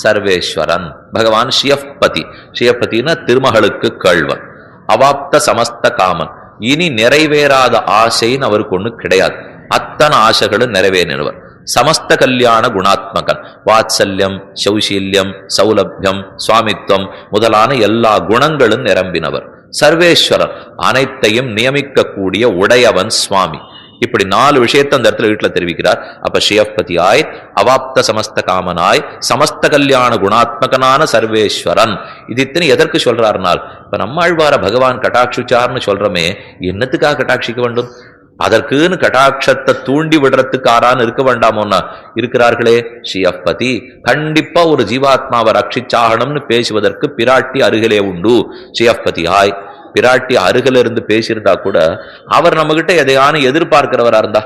சர்வேஸ்வரன் பகவான் ஷியப்பதி. ஷியப்பதினா திருமகளுக்கு கேள்வன். அவாப்த சமஸ்த காமன், இனி நிறைவேறாத ஆசைன்னு அவருக்கு ஒண்ணு கிடையாது. அத்தனை ஆசைகளும் நிறைவேறினவர். சமஸ்த கல்யாண குணாத்மகன், வாத்சல்யம், சௌசீல்யம், சௌலபியம், சுவாமித்வம் முதலான எல்லா குணங்களும் நிரம்பினவர். சர்வேஸ்வரன், அனைத்தையும் நியமிக்கக்கூடிய உடையவன் சுவாமி. இப்படி 4 விஷயத்தை அந்த இடத்துல வீட்டுல தெரிவிக்கிறார். அப்ப ஷியப்பதியாய், அவாப்த சமஸ்த காமனாய், சமஸ்த கல்யாண குணாத்மகனான சர்வேஸ்வரன். இது இத்தனை எதற்கு சொல்றாருனால், இப்ப நம்மாழ்வார பகவான் கட்டாட்சிச்சார்னு சொல்றமே, என்னத்துக்காக கட்டாட்சிக்க வேண்டும்? அதற்குன்னு கட்டாட்சத்தை தூண்டி விடுறதுக்காரான்னு இருக்க வேண்டாமோன்னா இருக்கிறார்களே. ஷியப்பதி கண்டிப்பா ஒரு ஜீவாத்மாவை ரட்சிச்சாகணும்னு பேசுவதற்கு பிராட்டி அருகிலே உண்டு. ஷியப்பதியாய், பிராட்டி அருகில இருந்து பேசியிருந்தா கூட அவர் நம்ம கிட்ட எதையான எதிர்பார்க்கிறவரா இருந்தா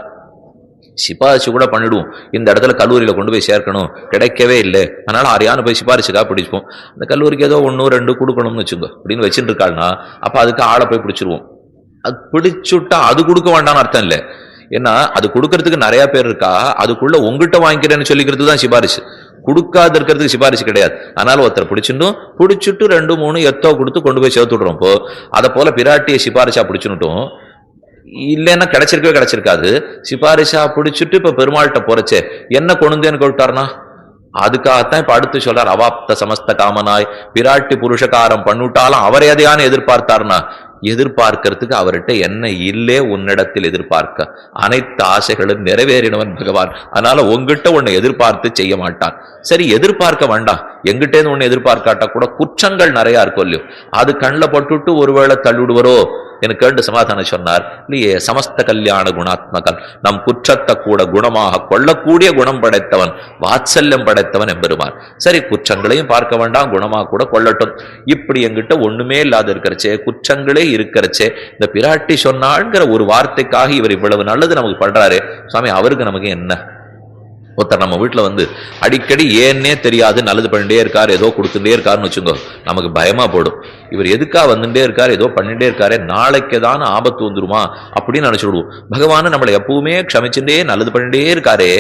சிபாரிசு கூட பண்ணிடுவோம். இந்த இடத்துல கல்லூரியில கொண்டு போய் சேர்க்கணும், கிடைக்கவே இல்லை, அதனால ஆரியான போய் சிபாரிசுக்காக பிடிச்சிப்போம். அந்த கல்லூரிக்கு ஏதோ 1 2 கொடுக்கணும்னு வச்சுக்கோ அப்படின்னு வச்சுட்டு இருக்காள்னா, அப்ப அதுக்கு ஆளை போய் பிடிச்சிருவோம். அது பிடிச்சுட்டா அது கொடுக்க வேண்டாம்னு அர்த்தம் இல்லை. ஏன்னா அது கொடுக்கறதுக்கு நிறைய பேர் இருக்கா, அதுக்குள்ள உங்ககிட்ட வாங்கிக்கிறேன்னு சொல்லிக்கிறதுக்கு தான் சிபாரிசு, கொடுக்காது இருக்கிறதுக்கு சிபாரிசு கிடையாது. அதனால ஒருத்தர் பிடிச்சுட்டும், பிடிச்சிட்டு 2 3 எத்தோ கொடுத்து கொண்டு போய் சேர்த்து விடுறோம். இப்போ அதை போல பிராட்டியை சிபாரிசா பிடிச்சுட்டும், இல்லைன்னா கிடைச்சிருக்காது. சிபாரிசா பிடிச்சிட்டு இப்ப பெருமாள்கிட்ட போறச்சே என்ன கொண்டுன்னு கேட்டார்னா, அதுக்காகத்தான் இப்ப அடுத்து சொல்றார் அவாப்த சமஸ்த காமனாய். பிராட்டி புருஷகாரம் பண்ணிவிட்டாலும் அவர் எதையான எதிர்பார்த்தார்னா, எதிர்பார்க்கிறதுக்கு அவர்கிட்ட என்ன இல்லே உன்னிடத்தில் எதிர்பார்க்க, அனைத்து ஆசைகளும் நிறைவேறினவன் பகவான். அதனால உங்ககிட்ட உன்னை எதிர்பார்த்து செய்ய மாட்டான். சரி, எதிர்பார்க்க வேண்டாம், எங்கிட்டேன்னு ஒன்னு எதிர்பார்க்காட்டா கூட குற்றங்கள் நிறைய இருக்கும் இல்லையோ, அது கண்ணில் பட்டுட்டு ஒருவேளை தள்ளிவிடுவரோ எனக்கு கேட்டு சமாதானம் சொன்னார். இல்லையே, சமஸ்த கல்யாண குணாத்மகன், நம் குற்றத்தை கூட குணமாக கொள்ளக்கூடிய குணம் படைத்தவன், வாத்சல்யம் படைத்தவன் எம்பெருமான். சரி, குற்றங்களையும் பார்க்க வேண்டாம், குணமாக கூட கொள்ளட்டும். இப்படி எங்கிட்ட ஒண்ணுமே இல்லாத இருக்கிறச்சே, குற்றங்களே இருக்கிறச்சே, இந்த பிராட்டி சொன்னாள்ங்கிற ஒரு வார்த்தைக்காக இவர் இவ்வளவு நல்லது நமக்கு பண்றாரு சுவாமி. அவருக்கு நமக்கு என்ன? ஒருத்தர் நம்ம வீட்டுல அடிக்கடி ஏன்னே தெரியாது நல்லது பண்ணிட்டே இருக்காரு, ஏதோ கொடுத்துட்டே இருக்காருன்னு வச்சுக்கோ, நமக்கு பயமா போடும். இவர் எதுக்கா வந்துட்டே இருக்காரு, ஏதோ பண்ணிட்டே இருக்காரு, நாளைக்குதான் ஆபத்து வந்துருமா அப்படின்னு நினைச்சுடுவோம். பகவான் நம்மளை எப்பவுமே க்ஷமிச்சுட்டே நல்லது பண்ணிட்டே இருக்காரே,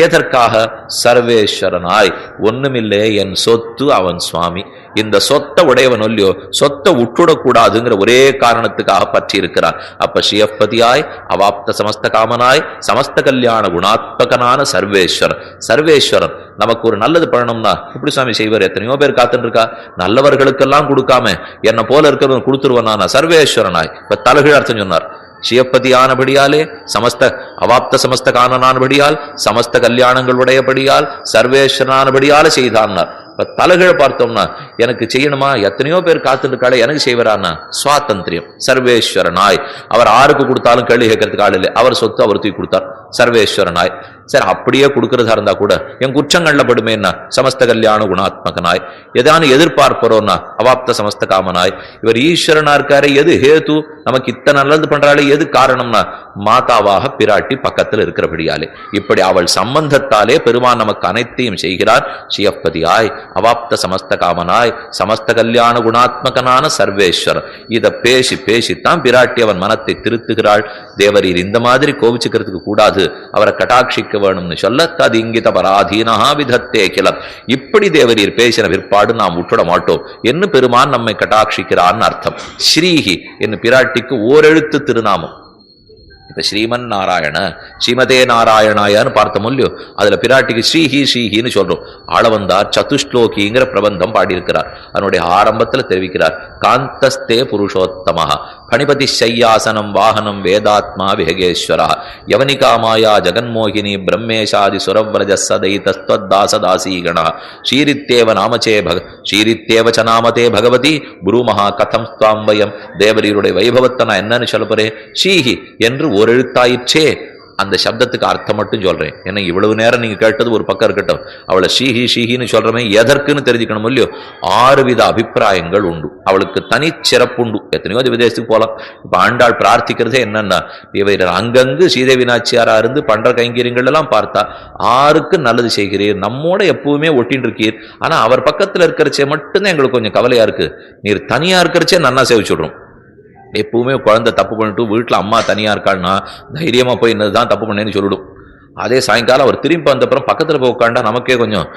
ஏதற்காக? சர்வேஸ்வரனாய், ஒண்ணுமில்லை என் சொத்து அவன் சுவாமி. இந்த சொத்தை உடையவன் இல்லையோ, சொத்தை விட்டுடக்கூடாதுங்கிற ஒரே காரணத்துக்காக பற்றி இருக்கிறான். அப்ப ஷியப்பதியாய், அவாப்த சமஸ்த காமனாய், சமஸ்த கல்யாண குணாத்மகனான சர்வேஸ்வரன் நமக்கு ஒரு நல்லது பண்ணணும்னா இப்படி சுவாமி செய்வார். எத்தனையோ பேர் காத்துட்டு இருக்கா, நல்லவர்களுக்கெல்லாம் கொடுக்காம என்ன போல இருக்கிறவன் கொடுத்துருவானா சர்வேஸ்வரனாய். இப்ப தலைகீழ் அர்த்தம் சொன்னார். ஷியப்பதியானபடியாலே, சமஸ்த அவாப்த சமஸ்த காணனானபடியால், சமஸ்த கல்யாணங்கள் உடையபடியால், சர்வேஸ்வரனானபடியால செய்தான்னார். இப்ப தலைகீழ பார்த்தோம்னா, எனக்கு செய்யணுமா, எத்தனையோ பேர் காத்துட்டு இருக்காளே, எனக்கு செய்வரானா சுவாதந்திரியம். சர்வேஸ்வரனாய், அவர் ஆருக்கு கொடுத்தாலும் கேள்வி கேட்கறதுக்கு ஆள் இல்லை, அவர் சொத்து அவர் தூக்கி கொடுத்தார். சர்வேஸ்வரனாய். சரி, அப்படியே கொடுக்கறதா இருந்தா கூட என் குற்றங்கள்ல படுமேன்னா சமஸ்த கல்யாண குணாத்மகனாய். எதானு எதிர்பார்ப்போம்னா அவாப்த சமஸ்த காமனாய். இவர் ஈஸ்வரனா இருக்காரு, எது ஹேது, நமக்கு இத்தனை நல்லது பண்றாளே எது காரணம்னா மாதாவாக பிராட்டி பக்கத்தில் இருக்கிறபடியாலே. இப்படி அவள் சம்பந்தத்தாலே பெருமான் நமக்கு அனைத்தையும் செய்கிறார். ஷியப்பதியாய், அவாப்த சமஸ்த காமனாய், சமஸ்த கல்யாண குணாத்மகனான சர்வேஸ்வரன். இதை பேசித்தான் பிராட்டி அவன் மனத்தை திருத்துகிறாள். தேவரீர் இந்த மாதிரி கோபிச்சுக்கிறதுக்கு கூடாது, அவரை கட்டாட்சிக்க வேணும்னு சொல்ல தது இங்கித பராதீனா விதத்தே கிளம். இப்படி தேவரீர் பேசின பிற்பாடு நாம் விட்டுட மாட்டோம் என்று பெருமான் நம்மை கட்டாட்சிக்கிறான்னு அர்த்தம். ஸ்ரீஹி என்று பிராட்டிக்கு ஓரெழுத்து திருநாமம். இப்ப ஸ்ரீமன் நாராயண, ஸ்ரீமதே நாராயணாயான்னு பார்த்தோம் இல்லையோ, அதுல பிராட்டிக்கு ஸ்ரீஹின்னு சொல்றோம். ஆளவந்தார் சதுஷ்லோகிங்கிற பிரபந்தம் பாடியிருக்கிறார். அதனுடைய ஆரம்பத்துல தெரிவிக்கிறார், காந்தஸ்தே புருஷோத்தமா பணிபதி சையாசனம் வாகனம் வேதாத்மா விஹகேஸ்வரா யவனிகா மாயா ஜெகன்மோகினி பிரம்மேஷாதி சுரவ்ரஜ சதை தஸ்வத்தாசதாசீகணா ஸ்ரீரித்தேவ நாமச்சே ஸ்ரீரித்தேவ ச நாமதே பகவதி குருமஹா கதம் ஸ்வாம் வயம். தேவரீருடைய வைபவத்தை நான் என்னன்னு சொல்ல போறேன், ஸ்ரீஹி என்று ஒரு எழுத்தாயிற்றே. அந்த சப்தத்துக்கு அர்த்தம் மட்டும் சொல்றேன். ஏன்னா இவ்வளவு நேரம் நீங்க கேட்டது ஒரு பக்கம் இருக்கட்டும், அவளை ஷீஹின்னு சொல்றமே எதற்குன்னு தெரிஞ்சுக்கணும் இல்லையோ. 6 வித அபிப்பிராயங்கள் உண்டு, அவளுக்கு தனி சிறப்புண்டு. எத்தனையோ விதேசத்துக்கு போகலாம். இப்ப ஆண்டாள் பிரார்த்திக்கிறதே என்னன்னா, இவர் அங்கங்கு சீதேவி நாச்சியாரா இருந்து பண்ற கைங்கரியங்கள் எல்லாம் பார்த்தா 6க்கு நல்லது செய்கிறீர், நம்மோட எப்பவுமே ஒட்டின்னு இருக்கீர். ஆனா அவர் பக்கத்துல இருக்கிறச்சே மட்டும்தான் எங்களுக்கு கொஞ்சம் கவலையா இருக்கு. நீர் தனியா இருக்கிறச்சே நன்னா சேவிச்சுடுறோம். எப்பவுமே குழந்தை தப்பு பண்ணிட்டு வீட்டுல அம்மா தனியா இருக்காள்னா தைரியமா போய் என்னதுதான் தப்பு பண்ணேன்னு சொல்லிடும். அதே சாயங்காலம் அவர் திரும்பி வந்தப்புறம் பக்கத்தில் போய் உட்காண்டா நமக்கே கொஞ்சம்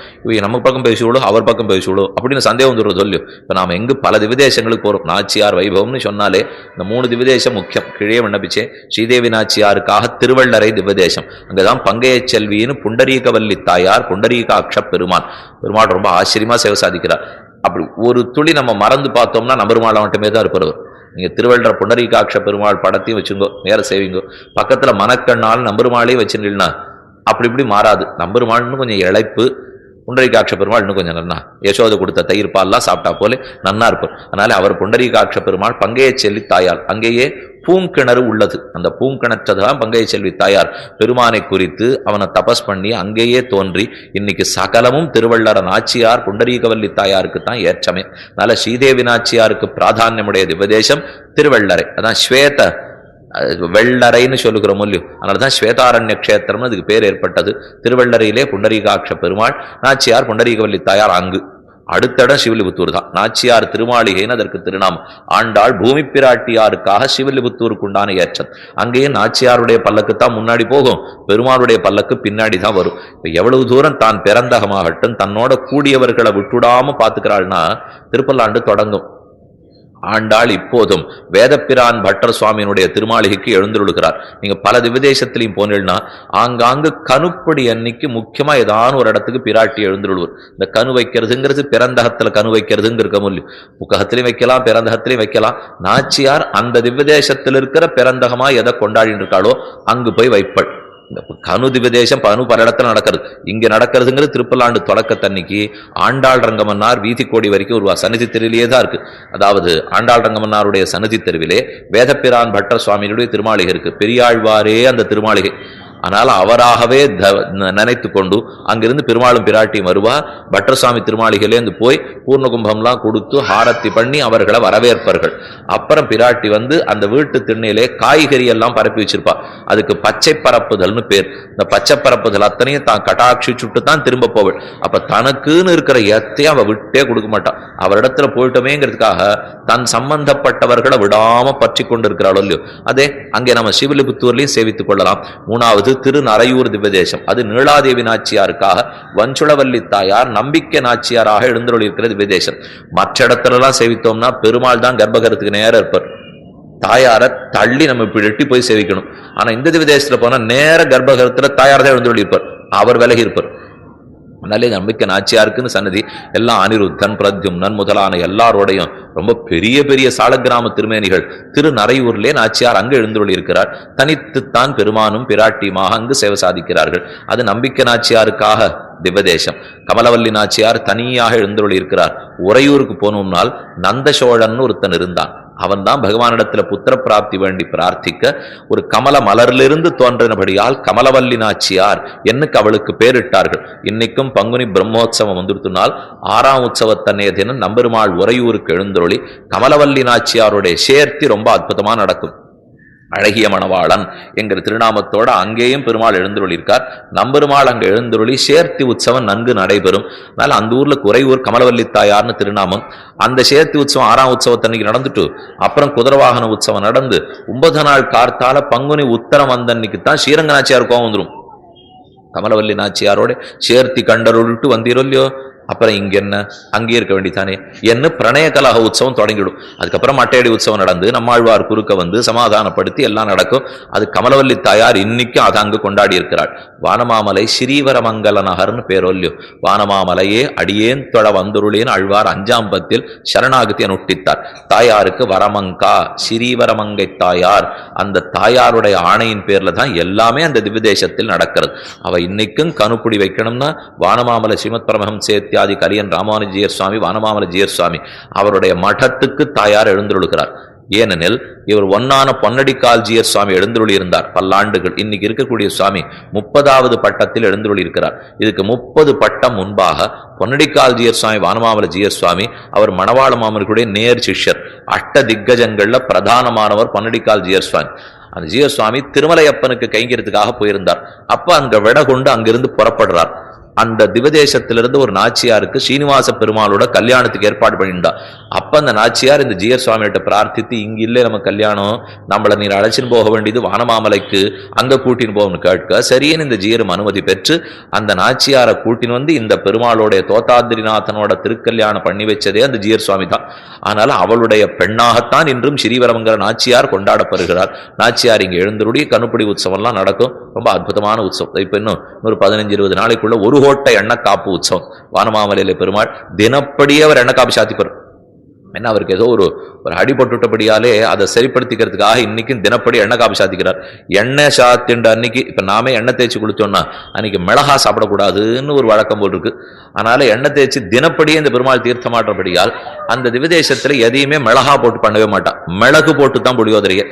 நம்ம பக்கம் பேசிவிடோ அவர் பக்கம் பேசிவிடோ அப்படின்னு சந்தேகம் வந்துடுறது சொல்லு. இப்போ நாம் எங்கு பல திவிதேசங்களுக்கு போகிறோம். நாச்சியார் வைபவம்னு சொன்னாலே இந்த 3 திவிதேசம் முக்கியம். கீழே விண்ணப்பிச்சேன், ஸ்ரீதேவி நாச்சியாருக்காக திருவள்ளரை திவ்யதேசம். அங்கதான் பங்கைய செல்வின்னு புண்டரீகவல்லி தாயார், புண்டரீகாட்ச பெருமான். பெருமாள் ரொம்ப ஆச்சரியமா சேவை சாதிக்கிறார். அப்படி ஒரு துளி நம்ம மறந்து பார்த்தோம்னா நம்பெருமாள் மட்டுமே தான் இருப்பவர். நீங்க திருவள்ளர் புண்டரீகாட்ச பெருமாள் படத்தையும் வச்சுங்கோ, நேர சேவிங்கோ, பக்கத்துல மனக்கண்ணால் நம்பெருமாளையும் வச்சுருந்தீங்கன்னா அப்படி இப்படி மாறாது. நம்பெருமாள்னு கொஞ்சம் இழைப்பு, புண்டரீகாட்ச பெருமாள் இன்னும் கொஞ்சம் நன்னா, யசோதை கொடுத்த தயிர் பால்லாம் சாப்பிட்டா போல நன்னா இருப்பார். அதனால அவர் புண்டரீகாட்ச பெருமாள் பங்கைய செல்வி தாயார். அங்கேயே பூங்கிணறு உள்ளது. அந்த பூங்கிணற்றதான் பங்கைய செல்வி தாயார் பெருமானை குறித்து அவனை தபஸ் பண்ணி அங்கேயே தோன்றி இன்னைக்கு சகலமும் திருவள்ளர நாச்சியார் புண்டரீகவல்லி தாயாருக்கு தான் ஏற்றமே. அதனால ஸ்ரீதேவி நாச்சியாருக்கு பிராதான்யமுடைய திவதேசம் திருவள்ளரை. அதான் ஸ்வேத வெள்ளரைன்னு சொல்லுகிற மூலியம். அதனாலதான் ஸ்வேதாரண்ய கஷேத்திரம்னு அதுக்கு பேர் ஏற்பட்டது. திருவள்ளரையிலே புண்டரீகாட்ச பெருமாள், நாச்சியார் புண்டரீகவல்லி தாயார். அங்கு அடுத்தடம் சிவில்லிபுத்தூர் தான். நாச்சியார் திருமாளிகைன்னு அதற்கு திருநாமம். ஆண்டாள் பூமி பிராட்டியாருக்காக சிவில்லிபுத்தூருக்கு உண்டான ஏற்றம். அங்கேயே நாச்சியாருடைய பல்லக்குத்தான் முன்னாடி போகும், பெருமாளுடைய பல்லக்கு பின்னாடி தான் வரும். இப்ப எவ்வளவு தூரம் தான் பிறந்தகமாகட்டும் தன்னோட கூடியவர்களை விட்டுடாம பாத்துக்கிறாள்னா திருப்பல்லாண்டு தொடங்கும். ஆண்டாள் இப்போதும் வேதப்பிரான் பட்டர் சுவாமியினுடைய திருமாளிகைக்கு எழுந்துள்ளுகிறார். நீங்க பல திவதேசத்திலையும் போனீங்கன்னா ஆங்காங்கு கணுப்படி அன்னைக்கு முக்கியமா ஏதான ஒரு இடத்துக்கு பிராட்டி எழுந்துள்ளுவர். இந்த கணு வைக்கிறதுங்கிறது பிறந்தகத்துல கணு வைக்கிறதுங்கிற மூலியம். முக்ககத்திலையும் வைக்கலாம், பிறந்தகத்திலையும் வைக்கலாம். நாச்சியார் அந்த திவதேசத்தில் இருக்கிற பிறந்தகமா எதை கொண்டாடிட்டு இருக்காளோ அங்கு போய் வைப்பள். கனு திவதேசம் பல இடத்துல நடக்கிறது. இங்க நடக்கிறதுங்கிறது திருப்பல்லாண்டு தொடக்கத்தன்னைக்கு ஆண்டாள் ரங்கமன்னார் வீதி கோடி வரைக்கும் ஒரு சன்னதி தெருவிலேயே தான் இருக்கு. அதாவது ஆண்டாள் ரங்கமன்னாருடைய சன்னதி தெருவிலே வேதப்பிரான் பட்டர் சுவாமியுடைய திருமாளிகை இருக்கு. பெரியாழ்வாரே அந்த திருமாளிகை. ஆனால் அவராகவே நினைத்து கொண்டு அங்கிருந்து பெருமாளும் பிராட்டியும் வருவா. பட்டர்சுவாமி திருமாளிகையிலேருந்து போய் பூர்ண கும்பம்லாம் கொடுத்து ஹாரத்தி பண்ணி அவர்களை வரவேற்பார்கள். அப்புறம் பிராட்டி வந்து அந்த வீட்டு திண்ணையிலே காய்கறி எல்லாம் பரப்பி வச்சிருப்பா. அதுக்கு பச்சை பரப்புதல்னு பேர். இந்த பச்சை பரப்புதல் அத்தனையும் தான் கட்டாட்சி சுட்டு தான் திரும்ப போவள். அப்ப தனக்குன்னு இருக்கிற எத்தையும் அவ விட்டே கொடுக்க மாட்டான். அவரிடத்துல போயிட்டோமேங்கிறதுக்காக தன் சம்பந்தப்பட்டவர்களை விடாம பற்றி கொண்டிருக்கிறாளோ இல்லையோ. அதே அங்கே நம்ம சிவிலிபுத்தூர்லையும் சேவித்துக் கொள்ளலாம். மூணாவது திருநரையூர் திவ்யதேசம். அது நீலாதேவி நாச்சியாருக்காக வஞ்சுளவல்லி தாயார் நம்பிக்கை நாச்சியாராக எழுந்தருளி இருக்கிற திவ்யதேசம். மற்ற இடத்துல எல்லாம் சேவித்தோம்னா பெருமாள் தான் கர்ப்பகரத்துக்கு நேரம் இருப்பார். தாயாரை தள்ளி நம்ம இப்படி எட்டி போய் சேவிக்கணும். ஆனா இந்த திவ்யதேசத்துல போனா நேர கர்ப்பகரத்துல தாயார் தான் எழுந்தருளி இருப்பார், அவர் விலகி இருப்பார். அதனாலே நம்பிக்கை நாச்சியாருக்குன்னு சன்னதி எல்லாம் அனிருத்தன் பிரத்யும்னன் முதலான எல்லாரோடையும் ரொம்ப பெரிய பெரிய சாலக்கிராம திருமேனிகள். திருநரையூர்லே நாச்சியார் அங்கு எழுந்துள்ளி இருக்கிறார். தனித்துத்தான் பெருமானும் பிராட்டியுமாக அங்கு சேவை சாதிக்கிறார்கள். அது நம்பிக்கை நாச்சியாருக்காக திவதேசம். கமலவல்லி நாச்சியார் தனியாக எழுந்துள்ளி இருக்கிறார். உறையூருக்கு போனோம்னால் நந்தசோழன் ஒருத்தன் இருந்தான். அவன் தான் பகவானிடத்துல புத்திர பிராப்தி வேண்டி பிரார்த்திக்க ஒரு கமல மலரிலிருந்து தோன்றினபடியால் கமலவல்லி நாச்சியார் என்னுக்கு அவளுக்கு பேரிட்டார்கள். இன்னைக்கும் பங்குனி பிரம்மோற்சவம் வந்துடுத்துனால் 6ஆம் உற்சவத்தன்னைய தினம் நம்பெருமாள் உறையூருக்கு எழுந்தருளி கமலவல்லி நாச்சியாருடைய சேர்த்தி ரொம்ப அற்புதமா நடக்கும். அழகிய மணவாளன் என்கிற திருநாமத்தோட அங்கேயும் பெருமாள் எழுந்துருளிருக்கார். நம்பெருமாள் அங்க எழுந்துருளி சேர்த்தி உற்சவம் நன்கு நடைபெறும். அதனால அந்த ஊர்ல குறையூர் கமலவல்லி தாயார்னு திருநாமம். அந்த சேர்த்தி உற்சவம் 6ஆம் உற்சவத்தன்னைக்கு நடந்துட்டு அப்புறம் குதிரவாகன உற்சவம் நடந்து 9 நாள் கார்த்தால பங்குனி உத்தரம் வந்தன்னைக்கு தான் ஸ்ரீரங்க நாச்சியார் கோவம் வந்துடும். கமலவல்லி நாச்சியாரோட சேர்த்தி கண்டருள்ட்டு வந்தீரோ இல்லையோ, அப்புறம் இங்க என்ன அங்கே இருக்க வேண்டித்தானே என்ன பிரணய கலக உற்சவம் தொடங்கிடும். அதுக்கப்புறம் மட்டையடி உற்சவம் நடந்து நம்மாழ்வார் குறுக்க வந்து சமாதானப்படுத்தி எல்லாம் நடக்கும். அது கமலவல்லி தாயார் இன்னைக்கும் அதை அங்கு கொண்டாடி இருக்கிறாள். வானமாமலை ஸ்ரீவரமங்கல நகர்னு பேரொல்லியோ. வானமாமலையே அடியேன் தொழ வந்துருளேன்னு ஆழ்வார் 5ஆம் பத்தில் சரணாகத்தியை நொட்டித்தார். தாயாருக்கு வரமங்கா ஸ்ரீவரமங்கை தாயார். அந்த தாயாருடைய ஆணையின் பேர்ல தான் எல்லாமே அந்த திவ்யதேசத்தில் நடக்கிறது. அவ இன்னைக்கும் கணுப்புடி வைக்கணும்னா வானமாமலை ஸ்ரீமத் பரமஹம்ச சேத்யாதி கலியன் ராமானுஜியர் சுவாமி வானமாமலை ஜியர் சுவாமி அவருடைய மடத்துக்கு தாயார் எழுந்துள்ளுகிறார். ஏனெனில் இவர் ஒன்னான பொன்னடிக்கால் ஜியர் சுவாமி எழுந்துள்ளி இருந்தார் பல்லாண்டுகள். இன்னைக்கு இருக்கக்கூடிய சுவாமி 30வது பட்டத்தில் எழுந்துள்ளி இருக்கிறார். இதுக்கு 30 பட்டம் முன்பாக பொன்னடிக்கால் ஜியர் சுவாமி வானமாமலை ஜியர் சுவாமி அவர் மணவாள மாமனுடைய நேர் சிஷ்யர். அஷ்ட திக்கஜங்கள்ல பிரதானமானவர் பொன்னடிக்கால் ஜியர் சுவாமி. அந்த ஜியர் சுவாமி திருமலையப்பனுக்கு கைங்கிறதுக்காக போயிருந்தார். அப்ப அங்க விட கொண்டு அங்கிருந்து புறப்படுறார். அந்த திவதேசத்திலிருந்து ஒரு நாச்சியாருக்கு ஸ்ரீனிவாச பெருமாளோட கல்யாணத்துக்கு ஏற்பாடு பண்ணிட்டா. அப்ப அந்த நாச்சியார் இந்த ஜீயர் சுவாமிகிட்ட பிரார்த்தித்து, இங்க இல்லை நம்ம கல்யாணம், நம்மள நீர் அழைச்சின்னு போக வேண்டியது வானமாமலைக்கு, அங்க கூட்டின்னு போகணும்னு கேட்க, சரின்னு இந்த ஜீயரும் அனுமதி பெற்று அந்த நாச்சியாரை கூட்டின்னு வந்து இந்த பெருமாளுடைய தோத்தாதிரிநாதனோட திருக்கல்யாணம் பண்ணி வச்சதே அந்த ஜீயர் சுவாமி தான். அதனால அவளுடைய பெண்ணாகத்தான் இன்றும் ஸ்ரீவரமங்கிற நாச்சியார் கொண்டாடப்படுகிறார். நாச்சியார் இங்க எழுந்தருடைய கணுப்படி உற்சவம் எல்லாம் நடக்கும். ரொம்ப அற்புதமான உற்சவம். இப்ப இன்னும் ஒரு 15-20 நாளைக்குள்ள ஒரு கோட்டை எண்ணெய் காப்பு உற்சவம் வானமாமலையில பெருமாள் தினப்படியே அவர் எண்ணெய் காப்பு சாத்திப்பார். என்ன, அவருக்கு ஏதோ ஒரு அடிபட்டுட்டபடியாலே அதை சரிப்படுத்திக்கிறதுக்காக இன்னைக்கும் தினப்படி எண்ணெய் காப்பி சாத்திக்கிறார். எண்ணெய் சாத்தின்ற அன்னைக்கு இப்ப நாமே எண்ணெய் தேய்ச்சி குளிச்சோம்னா அன்னைக்கு மிளகா சாப்பிடக்கூடாதுன்னு ஒரு வழக்கம் போல் இருக்கு. அதனால எண்ணெய் தேய்ச்சி தினப்படியே இந்த பெருமாள் தீர்த்தமாற்றபடியால் அந்த திவதேசத்துல எதையுமே மிளகா போட்டு பண்ணவே மாட்டான். மிளகு போட்டு தான் புளியோதரையே.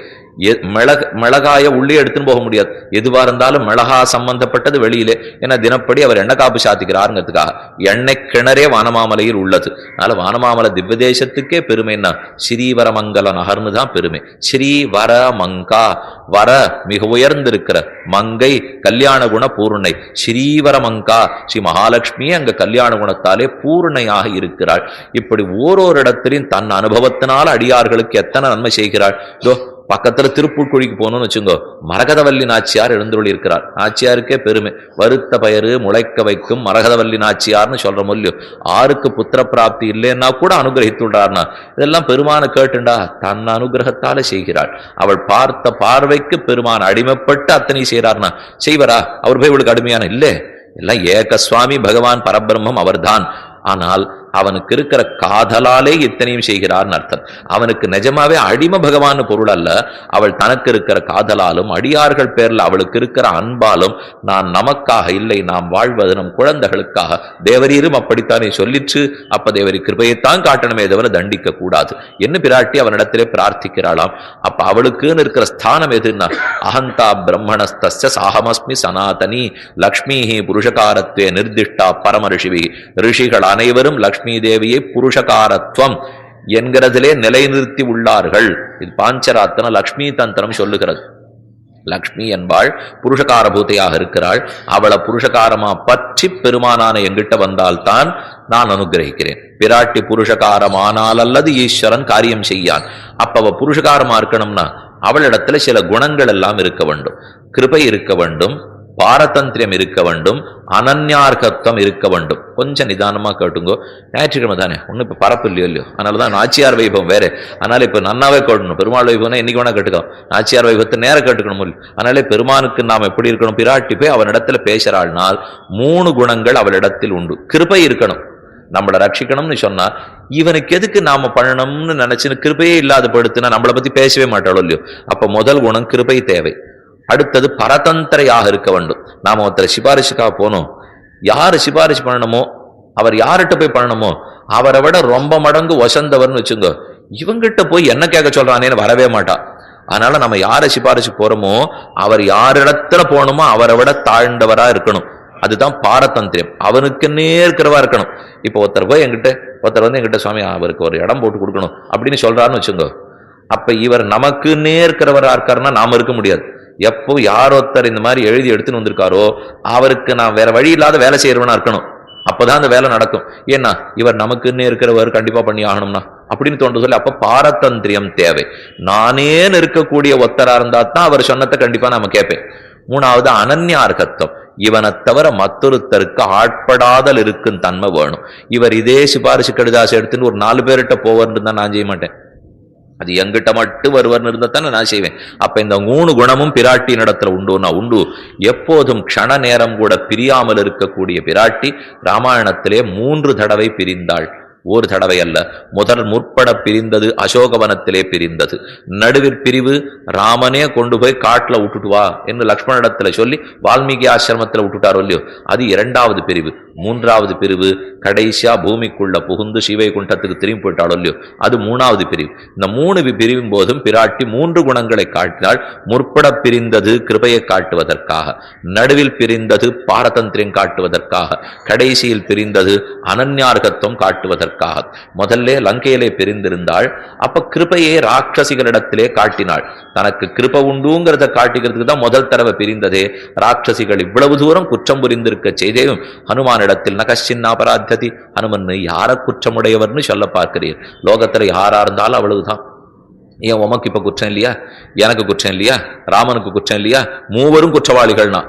மிளகாய உள்ளே எடுத்துன்னு போக முடியாது. எதுவா இருந்தாலும் மிளகா சம்பந்தப்பட்டது வெளியிலே. ஏன்னா தினப்படி அவர் எண்ணெய் காப்பு சாத்திக்கிறாருங்கிறதுக்காக எண்ணெய் கிணறே வானமாமலையில் உள்ளது. அதனால வானமாமலை திவ்யதேசத்துக்கே பெருமைன்னா ஸ்ரீவரமங்கல நகர்னு தான் பெருமை. ஸ்ரீவரமங்கா, வர மிக உயர்ந்திருக்கிற, மங்கை கல்யாண குண பூர்ணை, ஸ்ரீவரமங்கா ஸ்ரீ மகாலட்சுமியே அங்க கல்யாண குணத்தாலே பூர்ணையாக இருக்கிறாள். இப்படி ஓரோரு இடத்திலையும் தன் அனுபவத்தினால் அடியார்களுக்கு எத்தனை நன்மை செய்கிறாள். பக்கத்துல திருப்பூர்குழிக்கு போகணும்னு வச்சுங்கோ, மரகதவல்லி நாச்சியார் எழுந்துள்ளி இருக்கிறார். நாச்சியாருக்கே பெருமை. வருத்த பயரு முளைக்க வைக்கும் மரகதவல்லி நாச்சியார்னு சொல்ற மொழியோ. ஆருக்கு புத்திர பிராப்தி இல்லைன்னா கூட அனுகிரகித்துள்ளார்னா இதெல்லாம் பெருமான கேட்டுண்டா தன் அனுகிரகத்தால செய்கிறாள். அவள் பார்த்த பார்வைக்கு பெருமான் அடிமைப்பட்டு அத்தனை செய்கிறார்னா செய்வரா? அவர் போய் இவளுக்கு அடிமையான இல்லை. எல்லாம் ஏக சுவாமி பகவான் பரபிரம்மம் அவர்தான். ஆனால் அவனுக்கு இருக்கிற காதலாலே இத்தனையும் செய்கிறார்னு அர்த்தம். அவனுக்கு நிஜமாவே அடிமை பகவான் பொருள் அல்ல. அவள் தனக்கு இருக்கிற காதலாலும் அடியார்கள் பேர்ல அவளுக்கு இருக்கிற அன்பாலும், நான் நமக்காக இல்லை, நாம் வாழ்வது நம் குழந்தைகளுக்காக, தேவரீரும் அப்படித்தானே சொல்லிச்சு. அப்ப தேவரி கிருபையைத்தான் காட்டணுமே தவிர தண்டிக்க கூடாது என்ன பிராட்டி அவனிடத்திலே பிரார்த்திக்கிறாளாம். அப்ப அவளுக்குன்னு இருக்கிற ஸ்தானம் எதுன்னா, அகந்தா பிரம்மணஸ்தஸ்ய சாஹமஸ்மி சனாதனி லக்ஷ்மி புருஷகாரத்வே நிர்திஷ்டா பரம ரிஷிவி. ரிஷிகள் அனைவரும் லக்ஷ்மி தேவியை புருஷகாரத்துவம் என்கிறதிலே நிலைநிறுத்தி உள்ளார்கள். இது பாஞ்சராத்தன லக்ஷ்மி தந்திரம் சொல்லுகிறது. லக்ஷ்மி என்பாள் புருஷகார பூத்தையாக இருக்கிறாள். அவளை புருஷகாரமா பற்றி பெருமானான எங்கிட்ட வந்தால்தான் நான் அனுகிரகிக்கிறேன். பிராட்டி புருஷகாரமானால் அல்லது ஈஸ்வரன் காரியம் செய்யான். அப்ப அவ புருஷகாரமா இருக்கணும்னா அவளிடத்துல சில குணங்கள் எல்லாம் இருக்க வேண்டும். கிருபை இருக்க வேண்டும், பாரதந்திரியம் இருக்க வேண்டும், அனன்யார்கத்துவம் இருக்க வேண்டும். கொஞ்சம் நிதானமா கேட்டுங்கோ. ஞாயிற்றுக்கிழமை தானே, ஒன்னும் இப்ப பரப்பு இல்லையோ. அதனாலதான் நாச்சியார் வைபவம் வேற. அதனால இப்ப நன்னாவே கேட்கணும். பெருமாள் வைபவம் இன்னைக்கு வேணா கேட்டுக்கோ, நாச்சியார் வைபவத்தை நேரம் கேட்டுக்கணும். அதனால பெருமானுக்கு நாம் எப்படி இருக்கணும்? பிராட்டி போய் அவனிடத்துல பேசுறாள்னால் 3 குணங்கள் அவளிடத்தில் உண்டு. கிருபை இருக்கணும், நம்மளை ரட்சிக்கணும்னு சொன்னா இவனுக்கு எதுக்கு நாம பண்ணணும்னு நினைச்சுன்னு கிருபையே இல்லாத படுத்துனா நம்மளை பத்தி பேசவே மாட்டாளோ இல்லையோ. அப்ப முதல் குணம் கிருபை தேவை. அடுத்தது பரதந்திரையாக இருக்க வேண்டும். நாம ஒருத்தர் சிபாரிசுக்காக போனோம், யாரு சிபாரிசு பண்ணணுமோ அவர் யார்கிட்ட போய் பண்ணணுமோ அவரை விட ரொம்ப மடங்கு வசந்தவர்னு வச்சுங்க. இவங்கிட்ட போய் என்ன கேட்க சொல்றானேன்னு வரவே மாட்டா. அதனால நம்ம யாரை சிபாரிசு போறோமோ அவர் யாரிடத்துல போகணுமோ அவரை விட தாழ்ந்தவரா இருக்கணும். அதுதான் பாரதந்திரியம். அவனுக்கு நேர்க்கிறவா இருக்கணும். இப்போ ஒருத்தர் போய் ஒருத்தர் வந்து எங்கிட்ட சுவாமி அவருக்கு ஒரு இடம் போட்டு கொடுக்கணும் அப்படின்னு சொல்றாருன்னு வச்சுங்க. அப்ப இவர் நமக்கு நேர்க்கிறவரா இருக்காருன்னா நாம இருக்க முடியாது. எப்போ யாரொருத்தர் இந்த மாதிரி எழுதி எடுத்துன்னு வந்திருக்காரோ அவருக்கு நான் வேற வழி இல்லாத வேலை செய்யறவனா இருக்கணும். அப்பதான் அந்த வேலை நடக்கும். ஏன்னா இவர் நமக்குன்னு இருக்கிறவர் கண்டிப்பா பண்ணி ஆகணும்னா அப்படின்னு தோன்று சொல்லி, அப்ப பாரதந்திரியம் தேவை. நானே இருக்கக்கூடிய ஒத்தரா இருந்தா தான் அவர் சொன்னதை கண்டிப்பா நாம கேட்பேன். 3வது அனன்யார்கத்துவம். இவனை தவிர மற்றொருத்தருக்கு ஆட்படாதல் இருக்கும் தன்மை வேணும். இவர் இதே சிபாரிசு கடிதாசு எடுத்துன்னு ஒரு 4 பேர்கிட்ட போவர்னு தான் நான் செய்ய மாட்டேன். அது எங்கிட்ட மட்டும் வருவர்னு இருந்தா தானே நான் செய்வேன். அப்ப இந்த 3 குணமும் பிராட்டியின் இடத்துல உண்டுன்னா உண்டு. எப்போதும் க்ஷண நேரம் கூட பிரியாமல் இருக்கக்கூடிய பிராட்டி ராமாயணத்திலே 3 தடவை பிரிந்தாள். ஒரு தடவை அல்ல. முதல் முற்பட பிரிந்தது அசோகவனத்திலே பிரிந்தது. நடுவிற் பிரிவு ராமனே கொண்டு போய் காட்டுல விட்டுட்டு வா என்று லக்ஷ்மணனிடத்துல சொல்லி வால்மீகி ஆசிரமத்துல விட்டுட்டாரோ இல்லையோ, அது 2வது பிரிவு. 3வது பிரிவு கடைசியா பூமிக்குள்ள புகுந்து ஸ்ரீவைகுண்டத்துக்கு திரும்பி போயிட்டாளோ இல்லையோ, அது 3வது பிரிவு. இந்த 3 பிரிவின் போதும் பிராட்டி 3 குணங்களை காட்டினாள். முற்பட பிரிந்தது கிருபையை காட்டுவதற்காக, நடுவில் பிரிந்தது பாரதந்திரியம் காட்டுவதற்காக, கடைசியில் பிரிந்தது அனன்யார்கத்துவம் காட்டுவதற்காக. என்பதற்காக முதல்ல லங்கையிலே பிரிந்திருந்தாள். அப்ப கிருபையை ராட்சசிகளிடத்திலே காட்டினாள். தனக்கு கிருப உண்டுங்கிறத காட்டிக்கிறதுக்கு தான் முதல் தடவை பிரிந்ததே. ராட்சசிகள் இவ்வளவு தூரம் குற்றம் புரிந்திருக்க செய்தேயும் ஹனுமானிடத்தில் நகச்சின்னா அபராத்தியதி, ஹனுமன் யார குற்றமுடையவர்னு சொல்ல பார்க்கிறீர்? லோகத்துல யாரா இருந்தாலும் அவ்வளவுதான். ஏன் உமக்கு இப்ப குற்றம் இல்லையா? எனக்கு குற்றம் இல்லையா? ராமனுக்கு குற்றம் இல்லையா? மூவரும் குற்றவாளிகள்னா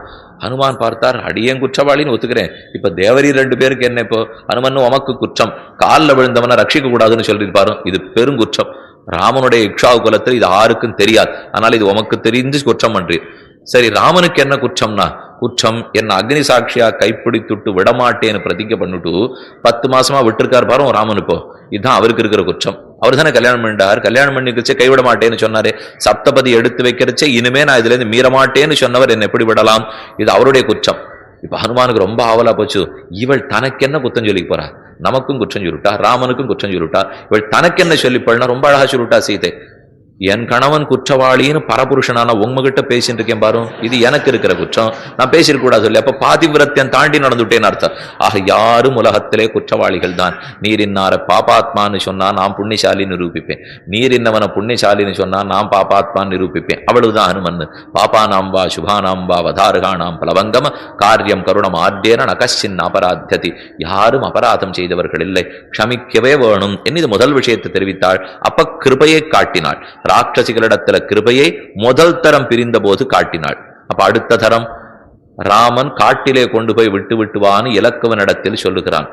ஹனுமான் பார்த்தார், அடியேன் குற்றவாளின்னு ஒத்துக்கிறேன். இப்ப தேவரி 2 பேருக்கு என்ன? இப்போ ஹனுமன் உமக்கு குற்றம், காலில் விழுந்தவனை ரட்சிக்க கூடாதுன்னு சொல்லியிருப்பாரு. இது பெருங்குற்றம். ராமனுடைய இக்ஷாவு குலத்தில் இது யாருக்கும் தெரியாது. அதனால இது உமக்கு தெரிஞ்சு குற்றம் பண்றீர். சரி, ராமனுக்கு என்ன குற்றம்னா, குற்றம் என்ன அக்னி சாட்சியா கைப்பிடித்துட்டு விடமாட்டேன்னு பிரதிக்க பண்ணிட்டு 10 மாசமா விட்டுருக்காரு பாரு ராமன். இப்போ இதுதான் அவருக்கு இருக்கிற குற்றம். அவர் தானே கல்யாணம் பண்ணிட்டார். கல்யாணம் பண்ணிக்கிறச்சே கைவிட மாட்டேன்னு சொன்னாரு. சப்தபதி எடுத்து வைக்கிறச்சே இனிமே நான் இதுல இருந்து மீற மாட்டேன்னு சொன்னவர் என்ன எப்படி விடலாம்? இது அவருடைய குற்றம். இப்ப ஹனுமானுக்கு ரொம்ப ஆவலா போச்சு. இவள் தனக்கு என்ன குற்றம் சொல்லி போறா? நமக்கும் குற்றம் சொல்லிட்டா, ராமனுக்கும் குற்றம் சொல்லிட்டா. இவள் தனக்கு என்ன சொல்லிப்பா? ரொம்ப அழகா சொல்லிட்டா சீதை. என் கணவன் குற்றவாளின்னு பரபுருஷனான உங்ககிட்ட பேசிட்டு இருக்கேன் பாரு, இது எனக்கு இருக்கிற குற்றம், நான் பேசிருக்க கூடாது சொல்லி. அப்ப பாதிவிரத்தியம் தாண்டி நடந்துட்டேன்னு அர்த்தம். ஆக யாரும் உலகத்திலே குற்றவாளிகள் தான். நீர் இன்னார பாபாத்மான்னு சொன்னா நான் புண்ணியசாலின்னு நிரூபிப்பேன், நீர் இன்னவனை புண்ணியசாலின்னு சொன்னா நான் பாபாத்மான்னு நிரூபிப்பேன். அவ்வளவுதான் ஹனுமன். பாபானாம் வா சுபானாம் வா வதாருகானாம் பலவங்கம காரியம் கருணம் ஆத்தியன நகச்சின் அபராத்தியதி. யாரும் அபராதம் செய்தவர்கள் இல்லை, க்ஷமிக்கவே வேணும் என்று இது முதல் விஷயத்தை தெரிவித்தாள். அப்ப கிருபையை காட்டினாள். ராட்சசிகளிடத்துல கிருபையை முதல் தரம் பிரிந்த போது காட்டினாள். அப்ப அடுத்த தரம் ராமன் காட்டிலே கொண்டு போய் விட்டு விட்டுவான்னு இலக்குவனிடத்தில் சொல்லுகிறான்.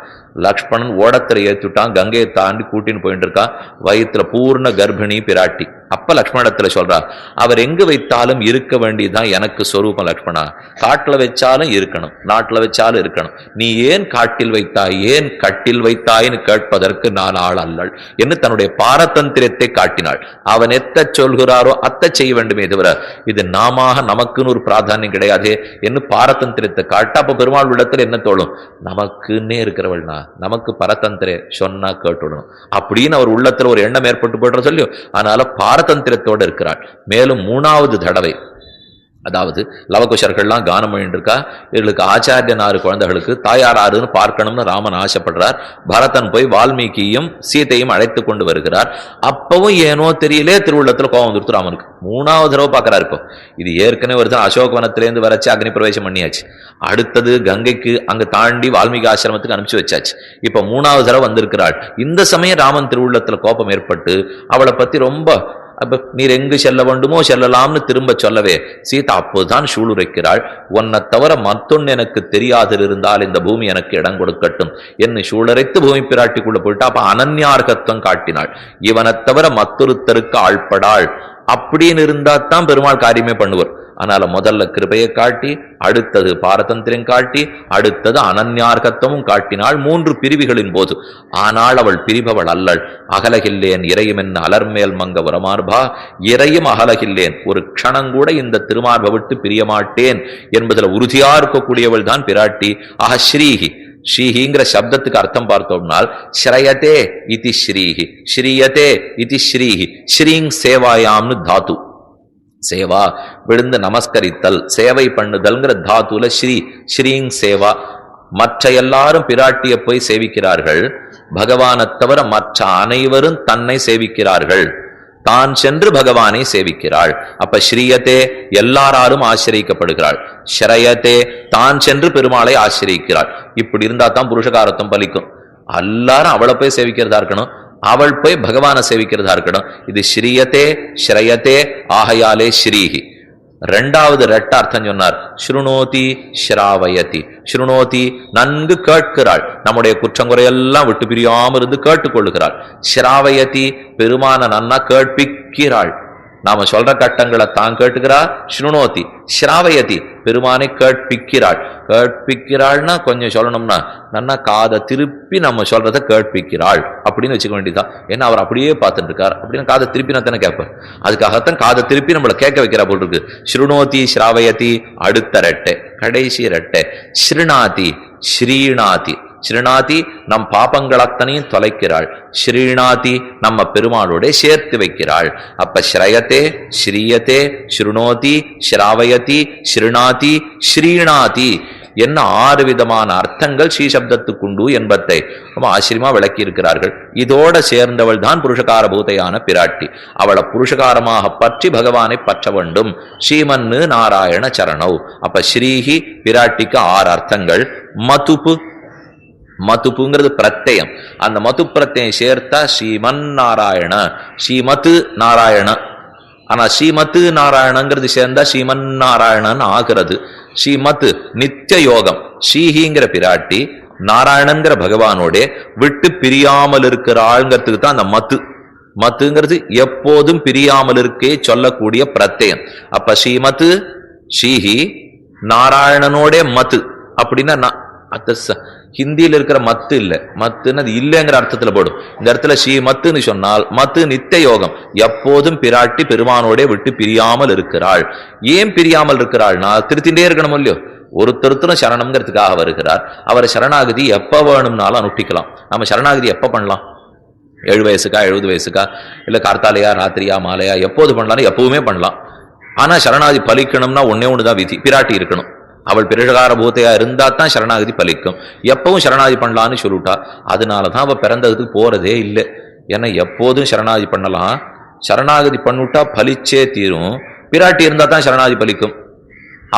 லக்ஷ்மணன் ஓடத்துல ஏத்துட்டான், கங்கையை தாண்டி கூட்டின்னு போயிட்டு இருக்கான். வயிற்றுல பூர்ண கர்ப்பிணி பிராட்டி. அப்ப லக்ஷ்மணத்துல சொல்றா, அவர் எங்கு வைத்தாலும் இருக்க வேண்டியதுதான் எனக்கு சொரூபம் லக்ஷ்மணா. காட்டுல வச்சாலும் இருக்கணும், நாட்டுல வச்சாலும் இருக்கணும். நீ ஏன் காட்டில் வைத்தாய், ஏன் கட்டில் வைத்தாயின்னு கேட்பதற்கு நான் ஆள் அல்லள் என்று தன்னுடைய பாரதந்திரத்தை காட்டினாள். அவன் எத்த சொல்கிறாரோ அத்த செய்ய வேண்டுமே தவிர இது நாம நமக்குன்னு ஒரு பிராதானியம் கிடையாது என்று பாரதந்திரத்தை காட்ட. அப்ப பெருமாள் இடத்துல என்ன தோணும்? நமக்குன்னே இருக்கிறவள்னா நமக்கு பரதந்திர சொன்னா கேட்டுடணும் அப்படின்னு அவர் உள்ளத்துல ஒரு எண்ணம் ஏற்பட்டு போய்ட்டு சொல்லி அதனால பாரதந்திரத்தோடு இருக்கிறாள். மேலும் 3வது தடவை, அதாவது லவகுஷர்கள்லாம் கானம் பண்ணிருக்கா. இவர்களுக்கு ஆச்சாரியன் 6 குழந்தைகளுக்கு தாயார் 6ன்னு பார்க்கணும்னு ராமன் ஆசைப்படுறார். பரதன் போய் வால்மீகியும் சீதையும் அழைத்து கொண்டு வருகிறார். அப்பவும் ஏனோ தெரியலே திருவுள்ளத்துல கோபம் வந்துருத்து ராமனுக்கு. 3வது தடவை பார்க்கிறார். இப்போ இது ஏற்கனவே ஒருத்தன் அசோகவனத்திலேருந்து வரைச்சு அக்னி பிரவேசம் பண்ணியாச்சு. அடுத்தது கங்கைக்கு அங்க தாண்டி வால்மீகி ஆசிரமத்துக்கு அனுப்பிச்சு வச்சாச்சு. இப்ப 3வது தடவை வந்திருக்கிறாள். இந்த சமயம் ராமன் திருவுள்ளத்துல கோபம் ஏற்பட்டு அவளை பத்தி ரொம்ப, அப்ப நீர் எங்கு செல்ல வேண்டுமோ செல்லலாம்னு திரும்ப சொல்லவே சீதா அப்போதுதான் சூளுரைக்கிறாள். உன்னை தவிர மத்தொன்னு எனக்கு தெரியாது இருந்தால் இந்த பூமி எனக்கு இடம் கொடுக்கட்டும் என்று சூளுரைத்து பூமி பிராட்டிக்குள்ள போயிட்டா. அப்ப அனன்யார்கத்துவம் காட்டினாள். இவனை தவிர மத்தொருத்தருக்கு ஆள்படாள் அப்படின்னு இருந்தா தான் பெருமாள் காரியமே பண்ணுவார். அதனால முதல்ல கிருபையை காட்டி, அடுத்தது பாரதந்திரம் காட்டி, அடுத்தது அனன்யார்கத்துவமும் காட்டினாள் 3 பிரிவுகளின் போது. ஆனால் அவள் பிரிபவள் அல்லள். அகலகில்லேன் இறையும் என்ன அலர்மேல் மங்க உரமார்பா, இறையும் அகலகில்லேன், ஒரு க்ஷணங்கூட இந்த திருமார்பை விட்டு பிரியமாட்டேன் என்பதில் உறுதியா இருக்கக்கூடியவள் தான் பிராட்டி. ஆக ஸ்ரீஹி, ஸ்ரீஹிங்கிற சப்தத்துக்கு அர்த்தம் பார்த்தோம்னால் ஸ்ரயதே இதி ஸ்ரீஹி, ஸ்ரீயதே இதி ஸ்ரீஹி, ஸ்ரீங் சேவாயாம்னு தாத்து. சேவா விழுந்து நமஸ்கரித்தல், சேவை பண்ணுதல்ங்கிற தாத்துல ஸ்ரீ, ஸ்ரீங் சேவா. மற்ற எல்லாரும் பிராட்டிய போய் சேவிக்கிறார்கள், பகவானை தவிர மற்ற அனைவரும் தன்னை சேவிக்கிறார்கள். தான் சென்று பகவானை சேவிக்கிறாள். அப்ப ஸ்ரீயத்தே எல்லாராலும் ஆசிரியக்கப்படுகிறாள், ஸ்ரயத்தே தான் சென்று பெருமாளை ஆசிரியிக்கிறாள். இப்படி இருந்தா தான் புருஷகாரத்தம் பலிக்கும். எல்லாரும் அவளை போய் சேவிக்கிறதா இருக்கணும், அவள் போய் பகவானை சேவிக்கிறதா இருக்கணும். இது ஸ்ரீயத்தே ஸ்ரயத்தே, ஆகையாலே ஸ்ரீஹி. 2வது ரெட்ட அர்த்தம் சொன்னார். ஸ்ருணோதி ஸ்ராவயதி. ஸ்ருணோதி நன்கு கேட்கிறாள், நம்முடைய குற்றங்குறையெல்லாம் விட்டு பிரியாம இருந்து கேட்டுக்கொள்ளுகிறாள். ஸ்ராவயதி பெருமான நன்னா கேட்பிக்கிறாள். நாம சொல்ற கட்டங்களை தான் கேட்டுக்கிறாள். ஸ்ருணோதி ஸ்ராவயதி பெருமானை கேட்பிக்கிறாள். கேட்பிக்கிறாள்னா கொஞ்சம் சொல்லணும்னா நன்னா காதை திருப்பி நம்ம சொல்றதை கேட்பிக்கிறாள் அப்படின்னு வச்சுக்க வேண்டியதுதான். ஏன்னா அவர் அப்படியே பார்த்துட்டு இருக்கார், அப்படின்னு காதை திருப்பி நான் தானே கேட்பேன். அதுக்காகத்தான் காதை திருப்பி நம்மளை கேட்க வைக்கிறா போல் இருக்கு. ஸ்ருணோதி ஸ்ராவயதி. அடுத்த ரெட்டை, கடைசி ரெட்டை ஸ்ருணாதி, ஸ்ரீணாதி. ஸ்ரீநாதி நம் பாபங்கள் அத்தனையும் தொலைக்கிறாள். ஸ்ரீநாதி நம்ம பெருமாளோட சேர்த்து வைக்கிறாள். அப்ப ஸ்ரயத்தே ஸ்ரீயத்தே ஸ்ருணோதி ஸ்ராவயதி ஸ்ருணாதி ஸ்ரீநாதி. என்ன 6 விதமான அர்த்தங்கள் ஸ்ரீ சப்தத்துக்குண்டு என்பதை ரொம்ப ஆச்சரியமா விளக்கி இருக்கிறார்கள். இதோட சேர்ந்தவள் தான் புருஷகார பூதையான பிராட்டி. அவளை புருஷகாரமாக பற்றி பகவானை பற்ற வேண்டும். ஸ்ரீமன்னு நாராயண சரணவ். அப்ப ஸ்ரீஹி பிராட்டிக்கு 6 அர்த்தங்கள். மதுப்பு, மதுப்புங்கிறது பிரத்யம். அந்த மது பிரத்யம் சேர்த்தா ஸ்ரீமன் நாராயண, ஸ்ரீமத்து நாராயண. ஆனா ஸ்ரீமத்து நாராயணங்கிறது சேர்ந்தா ஸ்ரீமன் நாராயணன் ஆகிறது. ஸ்ரீமத் நித்திய யோகம். ஸ்ரீஹிங்கிற பிராட்டி நாராயணன்கிற பகவானோட விட்டு பிரியாமல் இருக்கிறாள்ங்கிறதுக்கு தான் அந்த மத்து. மத்துங்கிறது எப்போதும் பிரியாமல் இருக்கே சொல்லக்கூடிய பிரத்யம். அப்ப ஸ்ரீமத்து ஸ்ரீஹி நாராயணனோட மத்து அப்படின்னா ஹிந்தியில் இருக்கிற மத்து இல்ல, மத்துன்னு அது இல்லைங்கிற அர்த்தத்துல போடும். இந்த இடத்துல ஸ்ரீ மத்துன்னு சொன்னால் மத்து நித்திய யோகம். எப்போதும் பிராட்டி பெருமானோட விட்டு பிரியாமல் இருக்கிறாள். ஏன் பிரியாமல் இருக்கிறாள்னா திருத்திண்டே இருக்கணும் இல்லையோ. ஒருத்தருத்தரும் சரணம்ங்கிறதுக்காக வருகிறார். அவரை சரணாகதி எப்ப வேணும்னாலும் அனுஷ்டிக்கலாம். நம்ம சரணாகதி எப்ப பண்ணலாம்? 7 வயசுக்கா 70 வயசுக்கா இல்ல கார்த்தாலையா ராத்திரியா மாலையா எப்போது பண்ணலாம்? எப்பவுமே பண்ணலாம். ஆனா சரணாகதி பலிக்கணும்னா ஒன்னே ஒண்ணுதான் விதி, பிராட்டி இருக்கணும். அவள் பிரகார பூத்தையா இருந்தா தான் சரணாகதி பலிக்கும். எப்பவும் சரணாகதி பண்ணலான்னு சொல்லிட்டா. அதனாலதான் அவ பிறந்ததுக்கு போறதே இல்லை. ஏன்னா எப்போதும் சரணாகதி பண்ணலாம். சரணாகதி பண்ணிவிட்டா பலிச்சே தீரும். பிராட்டி இருந்தா தான் சரணாகதி பலிக்கும்.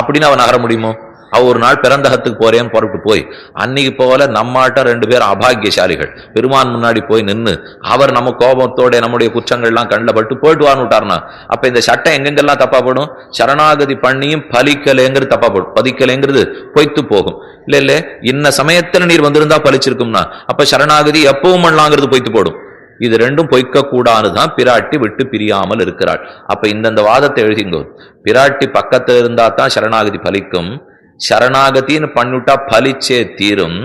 அப்படின்னு அவன் நகர முடியுமோ? அவ ஒரு நாள் பிறந்தகத்துக்கு போறேன்னு புறப்பட்டு போய் அன்னைக்கு போல நம்மாட்ட 2 பேரும் அபாகியசாலிகள் பெருமான் முன்னாடி போய் நின்று அவர் நம்ம கோபத்தோட நம்முடைய குற்றங்கள்லாம் கண்ணில் பட்டு போயிட்டு வான்னு விட்டார்னா அப்ப இந்த சட்டம் எங்கெங்கெல்லாம் தப்பா போடும்? சரணாகதி பண்ணியும் பலிக்கலைங்கிறது தப்பா போடும். பதிக்கலைங்கிறது பொய்த்து போகும். இல்ல இல்ல இன்ன சமயத்துல நீர் வந்திருந்தா பலிச்சிருக்கும்னா அப்ப சரணாகதி எப்பவும் பண்ணலாங்கிறது பொய்த்து போடும். இது ரெண்டும் பொய்க்க கூடாதுதான் பிராட்டி விட்டு பிரியாமல் இருக்கிறாள். அப்ப இந்தந்த வாதத்தை எழுதிங்கோ. பிராட்டி பக்கத்துல இருந்தா தான் சரணாகதி பலிக்கும். சரணாகத்தின்னு பண்ணிவிட்டா பலிச்சே தீரும்.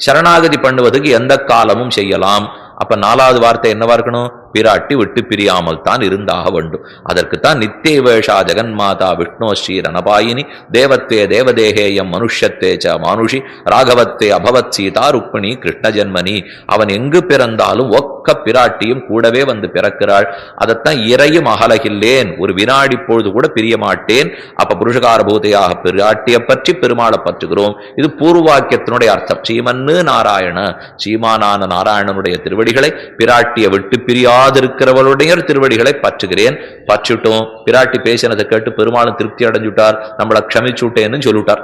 சரணாகதி பண்ணுவதுக்கு எந்த காலமும் செய்யலாம். அப்ப 4வது வார்த்தை என்னவா இருக்கணும்? பிராட்டி விட்டு பிரியாமல் தான் இருந்தாக வேண்டும். அதற்குத்தான் நித்திய வேஷா ஜெகன்மாதா விஷ்ணோ ஸ்ரீ ரணபாயினி தேவத்வே தேவதேகேயம் மனுஷத்தே ச மானுஷி ராகவத்தே அபவத் சீதா ருக்மிணி கிருஷ்ண ஜென்மனி. அவன் எங்கு பிறந்தாலும் ஒக்க பிராட்டியும் கூடவே வந்து பிறக்கிறாள். அதைத்தான் இறையும் அகலகில்லேன், ஒரு வினாடி பொழுது கூட பிரிய மாட்டேன். அப்ப புருஷகார பூதையாக பிராட்டியை பற்றி பெருமாளை பற்றுகிறோம். இது பூர்வாக்கியத்தினுடைய அர்த்தம். ஸ்ரீமன்னு நாராயண, ஸ்ரீமானான நாராயணனுடைய திருவடிகளை பிராட்டியை விட்டு பிரியாதிருக்கிறவளுடைய திருவடிகளை பற்றுகிறேன். பற்றுட்டோம். பிராட்டி பேசினதை கேட்டு பெருமாளும் திருப்தி அடைஞ்சுட்டார். நம்மளை க்ஷமிச்சுட்டேன்னு சொல்லிவிட்டார்.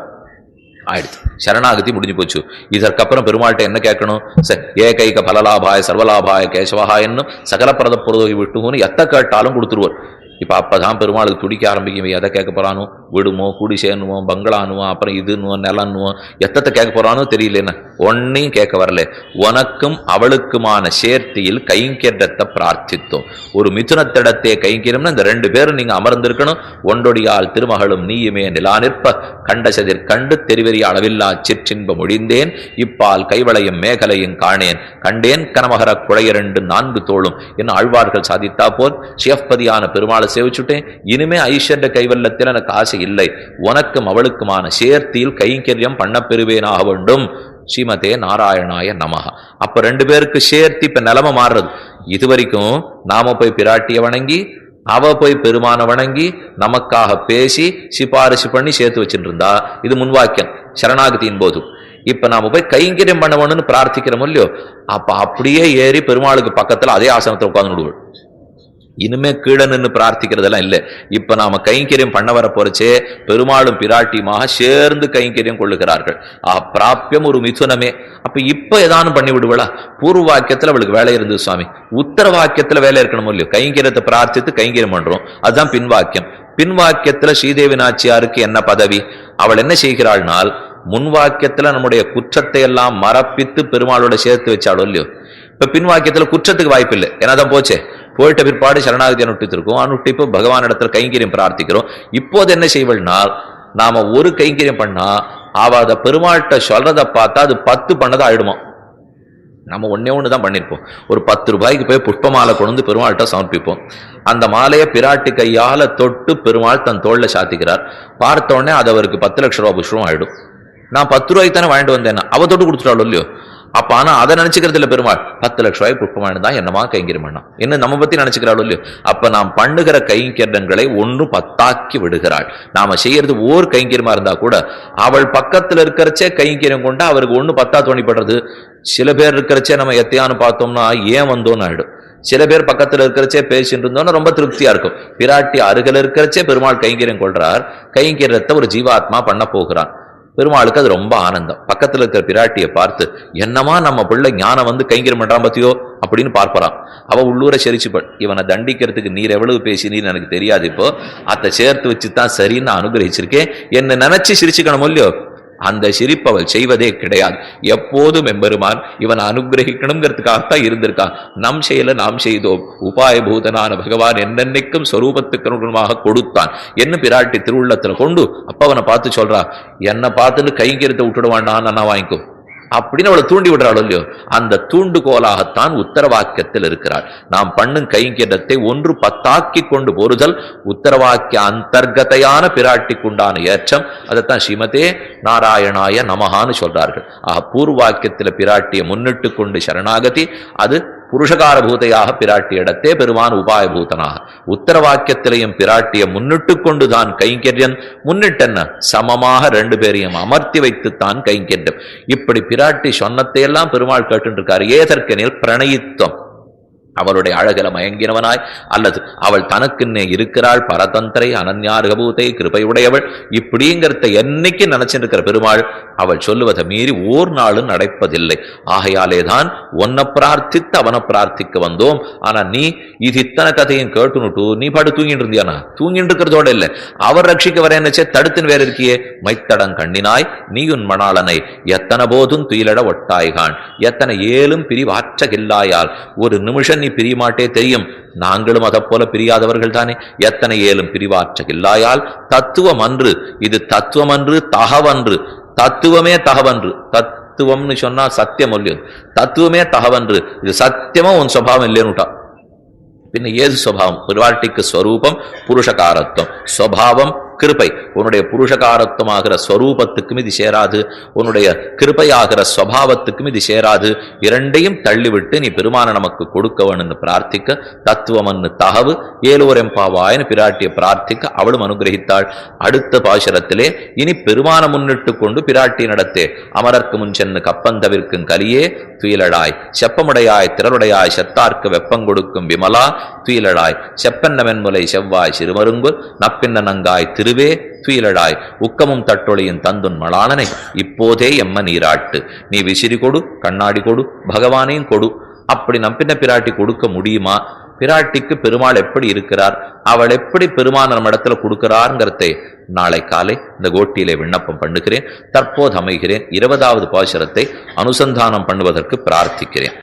ஆயிடுச்சு. சரணாகதி முடிஞ்சு போச்சு. இதற்கப்புறம் பெருமாள்கிட்ட என்ன கேட்கணும்? ஏகைக பலலாபாய சர்வலாபாய கேசவஹா என்னும் சகல பிரத புரோகி விட்டுன்னு எத்த கேட்டாலும் கொடுத்துருவார். இப்ப அப்பதான் பெருமாளுக்கு துடிக்க ஆரம்பிக்கும். எதை கேட்க போறானோ? விடுமோ, கூடி சேனுவோம், பங்களானுவோம், அப்புறம் இதுன்னுவோம், நிலன்னுவோம், எத்தத்தை கேட்க போறானோ தெரியல. ஒன்னையும் கேட்க வரல. உனக்கும் அவளுக்குமான சேர்த்தியில் கைங்கரியத்தை பிரார்த்தித்தோம். ஒரு மிதுனத்திடத்தே கைங்கரியம்னா இந்த 2 பேரும் நீங்க அமர்ந்திருக்கணும். ஒன்றொடியால் திருமகளும் நீயுமே நிலா நிற்ப கண்டசதிர் கண்டு தெரிவெறிய அளவில்லா சிற்றின்பம் ஒழிந்தேன். இப்பால் கைவளையும் மேகலையும் காணேன் கண்டேன் கனமகர குழைய 4 தோளும் என்ன ஆழ்வார்கள் சாதித்தா போல் சிவப்பதியான பெருமாள் சேவிச்சுட்டேன். இனிமே ஐஸ்வர்ய கைவல்லத்தில் எனக்கு ஆசை இல்லை. உனக்கும் அவளுக்குமான சேர்த்தியில் கைங்கரியம் பண்ண பெறுவேனாக வேண்டும். ஸ்ரீமதே நாராயணாய நமஹ. அப்ப 2 பேருக்கு சேர்த்தி இப்ப நிலைமை மாறுறது. இதுவரைக்கும் நாம போய் பிராட்டிய வணங்கி அவ போய் பெருமான வணங்கி நமக்காக பேசி சிபாரிசு பண்ணி சேர்த்து வச்சுட்டு இருந்தா இது முன்வாக்கியம் சரணாகதியின் போது. இப்ப நாம போய் கைங்கரியம் பண்ணணும்னு பிரார்த்திக்கிறோம் இல்லையோ, அப்ப அப்படியே ஏறி பெருமாளுக்கு பக்கத்துல அதே ஆசனத்தை உட்கார்ந்து விடுவோம். இனிமே கீழே நின்று பிரார்த்திக்கிறதெல்லாம் இல்லை. இப்ப நாம கைங்கரியம் பண்ண வர போறச்சே பெருமாளும் பிராட்டியுமாக சேர்ந்து கைங்கரியம் கொள்ளுகிறார்கள். பிராபியம் ஒரு மிதுனமே. அப்ப இப்ப ஏதானும் பண்ணி விடுவளா? பூர்வ வாக்கியத்துல அவளுக்கு வேலை இருந்தது சுவாமி. உத்தர வாக்கியத்துல வேலை இருக்கணும் இல்லையோ. கைங்கரியத்தை பிரார்த்தித்து கைங்கரியம் பண்றோம், அதுதான் பின்வாக்கியம். பின்வாக்கியத்துல ஸ்ரீதேவி நாச்சியாருக்கு என்ன பதவி? அவள் என்ன செய்கிறாள்னால் முன்வாக்கியத்துல நம்முடைய குற்றத்தை எல்லாம் மறப்பித்து பெருமாளோட சேர்த்து வச்சாலும் இல்லையோ. இப்ப பின்வாக்கியத்துல குற்றத்துக்கு வாய்ப்பு இல்லை. ஏன்னாதான் போச்சே. போயிட்ட பிற்பாடு சரணாகதி அனுஷ்டித்திருக்கோம். அனுஷ்டிப்பு பகவான் இடத்துல கைங்கரியம் பிரார்த்திக்கிறோம். இப்போது என்ன செய்வள்னால் நாம ஒரு கைங்கரியம் பண்ணா அவ அதை பெருமாள்கிட்ட சொல்றதை பார்த்தா அது 10 பண்ணதை ஆயிடுமா. நம்ம ஒன்னே ஒண்ணுதான் பண்ணிருப்போம். ஒரு 10 ரூபாய்க்கு போய் புஷ்ப மாலை கொண்டு பெருமாள்கிட்ட சமர்ப்பிப்போம். அந்த மாலையை பிராட்டி கையால தொட்டு பெருமாள் தன் தோல்ல சாத்திக்கிறார். பார்த்த உடனே அது அவருக்கு 10 லட்சம் ரூபாய் புஷ்பம் ஆயிடும். நான் 10 ரூபாய்க்கு தானே வாங்கிட்டு வந்தேன்னா அவ தொட்டு கொடுத்துட்டாலும் இல்லையோ. அப்ப ஆனா அதை நினைச்சுக்கிறது இல்ல பெருமாள். 10 லட்சம் ரூபாய் புஷ்பமானு தான் என்னமா கைங்கரியம் பண்ணா என்ன நம்ம பத்தி நினைச்சுக்கிறாள் இல்லையோ. அப்ப நாம் பண்ணுகிற கைங்கரியங்களை 1/10 விடுகிறாள். நாம செய்யறது ஓர் கைங்கரியமா இருந்தா கூட அவள் பக்கத்துல இருக்கிறச்சே கைங்கரியம் கொண்டா அவருக்கு 1/10 தோணிப்படுறது. சில பேர் இருக்கிறச்சே நம்ம எத்தையான்னு பார்த்தோம்னா ஏன் வந்தோன்னு ஆயிடும். சில பேர் பக்கத்துல இருக்கிறச்சே பேசிட்டு இருந்தோம்னா ரொம்ப திருப்தியா இருக்கும். பிராட்டி அருகில் இருக்கிறச்சே பெருமாள் கைங்கரியம் கொள்றார். கைங்கரியத்தை ஒரு ஜீவாத்மா பண்ண போகிறான். பெருமாளுக்கு அது ரொம்ப ஆனந்தம். பக்கத்துல இருக்கிற பிராட்டியை பார்த்து என்னமா நம்ம பிள்ளை ஞானம் வந்து கைங்கரியம் பண்றான் பத்தியோ அப்படின்னு பார்ப்பறான். அவ உள்ளூர சிரிச்சுப்பள். இவனை தண்டிக்கிறதுக்கு நீர் எவ்வளவு பேசினீன்னு எனக்கு தெரியாது, இப்போ அத்தை சேர்த்து வச்சுதான் சரின்னு அனுகிரகிச்சிருக்கேன், என்ன நினைச்சு சிரிச்சுக்கணும் இல்லையோ. அந்த சிரிப்பவள் செய்வதே கிடையாது. எப்போதும் எம்பெருமான் இவன் அனுகிரகிக்கணுங்கிறதுக்காகத்தான் இருந்திருக்கான். நம் செயல நாம் செய்தோம். உபாய பூதனான பகவான் என்னென்னைக்கும் ஸ்வரூபத்துக்கு அனுகுணமாக கொடுத்தான் என்ன பிராட்டி திருவுள்ளத்துல கொண்டு அப்ப அவனை பார்த்து சொல்றா, என்னை பார்த்துன்னு கைங்கரியத்தை விட்டுடுவான்டான்னு நான் வாங்கிக்கும் அப்படின்னு அவளை தூண்டி விடுறாள் இல்லையோ. அந்த தூண்டுகோலாகத்தான் உத்தரவாக்கியத்தில் இருக்கிறாள். நாம் பண்ணும் கைங்கரியத்தை 1/10 கொண்டு போறுதல் உத்தரவாக்கிய அந்தர்கதையான பிராட்டிக்குண்டான ஏற்றம். அதைத்தான் ஸ்ரீமதே நாராயணாய நமஹான்னு சொல்றார்கள். பூர்வாக்கியத்துல பிராட்டியை முன்னிட்டு கொண்டு சரணாகதி, அது புருஷகார பூதையாக பிராட்டி இடத்தே பெருமான் உபாய பூதனாக. உத்தரவாக்கியத்திலையும் பிராட்டியை முன்னிட்டு கொண்டுதான் கைங்கரியன். முன்னிட்டென்ன சமமாக 2 பேரையும் அமர்த்தி வைத்துத்தான் கைங்கரியம். இப்படி பிராட்டி சொன்னத்தையெல்லாம் பெருமாள் கேட்டு இருக்காரு. ஏதற்கெனில் பிரணயித்துவம், அவளுடைய அழகில மயங்கினவனாய், அல்லது அவள் தனக்குன்னே இருக்கிறாள், பரதந்திரை அனன்யார்கபூதை கிருபையுடையவள், இப்படிங்கிறத என்னைக்கு நினைச்சிருக்கிற பெருமாள் அவள் சொல்லுவதை மீறி ஓர் நாளும் நடப்பதில்லை. ஆகையாலேதான் உன்னை பிரார்த்தித்து அவனை பிரார்த்திக்க வந்தோம். ஆனா நீ இது இத்தனை கதையும் கேட்டுனுட்டு நீ பாடு தூங்கிட்டு இருந்தியானா? தூங்கிட்டு இருக்கிறதோட இல்லை, அவர் ரட்சிக்க வரேன்னுச்சே தடுத்துன்னு வேற இருக்கியே. மைத்தடம் கண்ணினாய் நீ உன் மணாளனை எத்தனை போதும் துயிலட ஒட்டாய்கான் எத்தனை ஏலும் பிரிவாற்றகில்லாயால். ஒரு நிமிஷம் நீ பிரியமாட்டே தெரியும், நாங்களும் அதை போல பிரியாதவர்கள் தானே. எத்தனை ஏலும் பிரிவாற்றகில்லாயால் தத்துவம் அன்று, இது தத்துவம் அன்று தகவன்று. தத்துவமே தகவன்று. தத்துவம்னு சொன்னா சத்தியம் இல்லையோ, தத்துவமே தகவன்று. இது சத்தியமா உன் சுபாவம் இல்லைன்னுட்டா. பின்ன ஏது சுபாவம்? பிராட்டிக்கு ஸ்வரூபம் புருஷகாரத்துவம், சுபாவம் கிருபை. உன்னுடைய புருஷகாரத்துவமாகிற ஸ்வரூபத்துக்கும் இது சேராது, உன்னுடைய கிருபையாகிற ஸ்வபாவத்துக்கும் இது சேராது. இரண்டையும் தள்ளிவிட்டு நீ பெருமான நமக்கு கொடுக்க வேணும்னு பிரார்த்திக்க, தத்துவம்னு தகவு ஏலோரெம்பாவாயின்னு பிராட்டிய பிரார்த்திக்க அவளும் அனுகிரகித்தாள். அடுத்த பாசுரத்திலே இனி பெருமான முன்னிட்டு கொண்டு பிராட்டி நடத்தே அமரர்க்கு முன் சென்னு கப்பந்தவிற்கும் கலியே துயிலடாய் செப்பமுடையாய் திரளுடையாய் செத்தார்க்கு வெப்பங்கொடுக்கும் விமலா துயிலடாய் செப்பன்னமென்முலை செவ்வாய் சிறுமருங்கு நப்பின்ன நங்காய் திருவே துயிலடாய் உக்கமும் தட்டொழியின் தந்துன் மலானனை இப்போதே எம்ம நீராட்டு. நீ விசிறி கொடு, கண்ணாடி கொடு, பகவானையும் கொடு. அப்படி நம்பின பிராட்டி கொடுக்க முடியுமா? பிராட்டிக்கு பெருமாள் எப்படி இருக்கிறார், அவள் எப்படி பெருமாள் நம்ம இடத்துல கொடுக்கிறார்ங்கிறதை நாளை காலை இந்த கோட்டியிலே விண்ணப்பம் பண்ணுகிறேன். தற்போது அமைகிறேன். 20வது பாசுரத்தை அனுசந்தானம் பண்ணுவதற்கு பிரார்த்திக்கிறேன்.